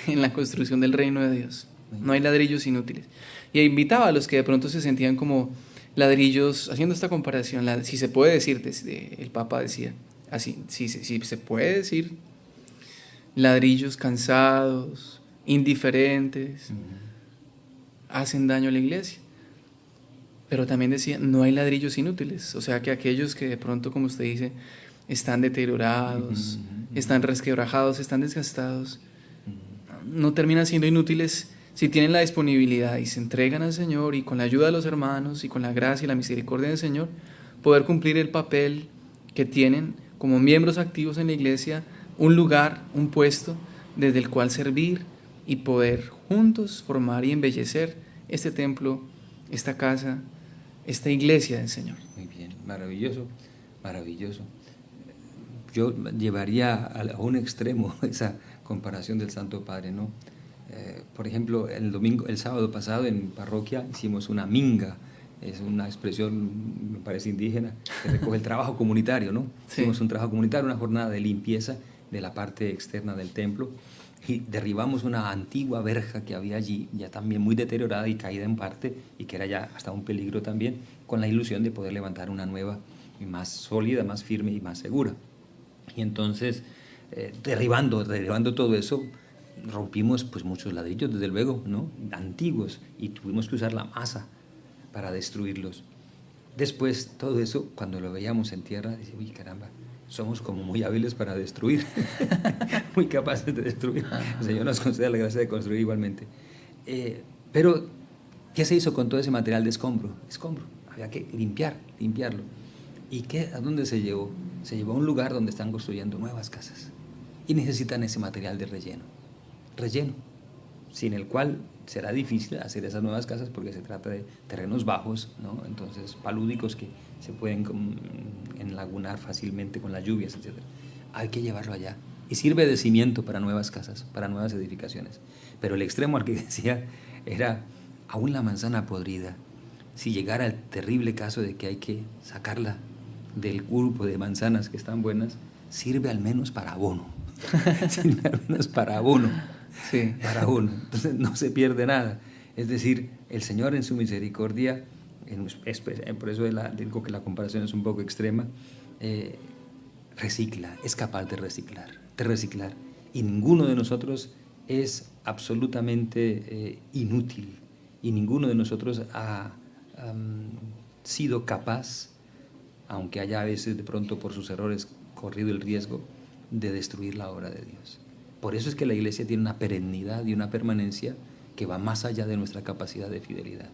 en la construcción del reino de Dios. No hay ladrillos inútiles. Y invitaba a los que de pronto se sentían como ladrillos, haciendo esta comparación, si se puede decir, el Papa decía, así, si se puede decir, ladrillos cansados, indiferentes, hacen daño a la iglesia. Pero también decía, no hay ladrillos inútiles, o sea que aquellos que de pronto, como usted dice, están deteriorados, están resquebrajados, están desgastados, no terminan siendo inútiles si tienen la disponibilidad y se entregan al Señor, y con la ayuda de los hermanos y con la gracia y la misericordia del Señor, poder cumplir el papel que tienen como miembros activos en la iglesia, un lugar, un puesto desde el cual servir y poder juntos formar y embellecer este templo, esta casa, esta iglesia del Señor. Muy bien, maravilloso, maravilloso. Yo llevaría a un extremo esa comparación del Santo Padre, ¿no? Por ejemplo, el sábado pasado en parroquia hicimos una minga, es una expresión, me parece indígena, que recoge el trabajo comunitario, ¿no? Sí. Hicimos un trabajo comunitario, una jornada de limpieza de la parte externa del templo, y derribamos una antigua verja que había allí, ya también muy deteriorada y caída en parte, y que era ya hasta un peligro también, con la ilusión de poder levantar una nueva, y más sólida, más firme y más segura. Y entonces, derribando todo eso, rompimos pues muchos ladrillos, desde luego, ¿no? Antiguos, y tuvimos que usar la masa para destruirlos. Después, todo eso, cuando lo veíamos en tierra, dice, uy, caramba, somos como muy hábiles para destruir, muy capaces de destruir. El Señor nos concede la gracia de construir igualmente. Pero, ¿qué se hizo con todo ese material de escombro? Había que limpiarlo. ¿Y a dónde se llevó? Se llevó a un lugar donde están construyendo nuevas casas y necesitan ese material de relleno, sin el cual será difícil hacer esas nuevas casas porque se trata de terrenos bajos, ¿no? Entonces palúdicos que se pueden enlagunar fácilmente con las lluvias, etc. Hay que llevarlo allá y sirve de cimiento para nuevas casas, para nuevas edificaciones. Pero el extremo al que decía era aún la manzana podrida. Si llegara el terrible caso de que hay que sacarla del grupo de manzanas que están buenas, sirve al menos para abono. Sí. Para abono. Entonces no se pierde nada. Es decir, el Señor en su misericordia, por eso digo que la comparación es un poco extrema, recicla, es capaz de reciclar. Y ninguno de nosotros es absolutamente inútil y ninguno de nosotros ha sido capaz, aunque haya a veces de pronto por sus errores corrido el riesgo, de destruir la obra de Dios. Por eso es que la iglesia tiene una perennidad y una permanencia que va más allá de nuestra capacidad de fidelidad,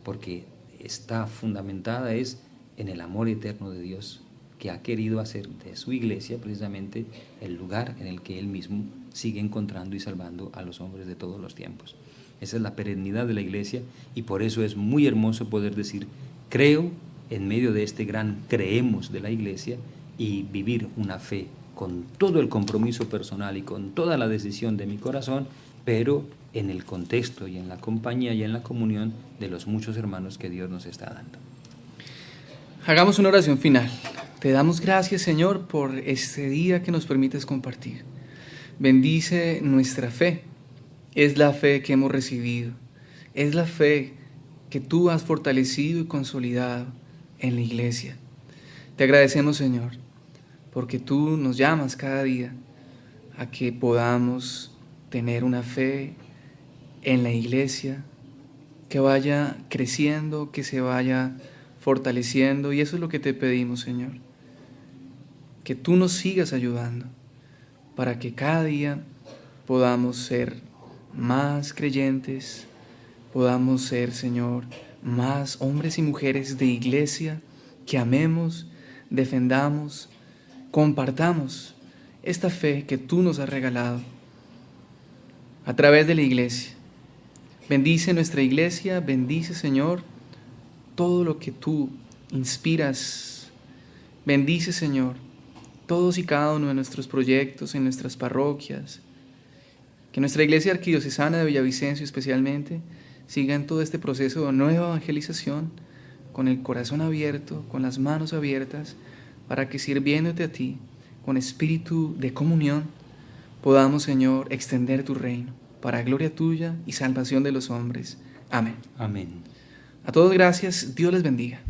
porque está fundamentada en el amor eterno de Dios, que ha querido hacer de su iglesia precisamente el lugar en el que Él mismo sigue encontrando y salvando a los hombres de todos los tiempos. Esa es la perennidad de la iglesia, y por eso es muy hermoso poder decir: creo en medio de este gran creemos de la iglesia, y vivir una fe con todo el compromiso personal y con toda la decisión de mi corazón, pero en el contexto y en la compañía y en la comunión de los muchos hermanos que Dios nos está dando. Hagamos una oración final. Te damos gracias, Señor, por este día que nos permites compartir. Bendice nuestra fe. Es la fe que hemos recibido. Es la fe que tú has fortalecido y consolidado en la iglesia. Te agradecemos, Señor, porque tú nos llamas cada día a que podamos tener una fe en la iglesia que vaya creciendo, que se vaya fortaleciendo, y eso es lo que te pedimos, Señor, que tú nos sigas ayudando para que cada día podamos ser más creyentes, podamos ser, Señor, más hombres y mujeres de iglesia, que amemos, defendamos, compartamos esta fe que tú nos has regalado a través de la iglesia. Bendice nuestra iglesia, bendice, Señor, todo lo que tú inspiras. Bendice, Señor, todos y cada uno de nuestros proyectos en nuestras parroquias. Que nuestra iglesia arquidiocesana de Villavicencio especialmente siga en todo este proceso de nueva evangelización, con el corazón abierto, con las manos abiertas, para que, sirviéndote a ti, con espíritu de comunión, podamos, Señor, extender tu reino, para gloria tuya y salvación de los hombres. Amén. Amén. A todos gracias, Dios les bendiga.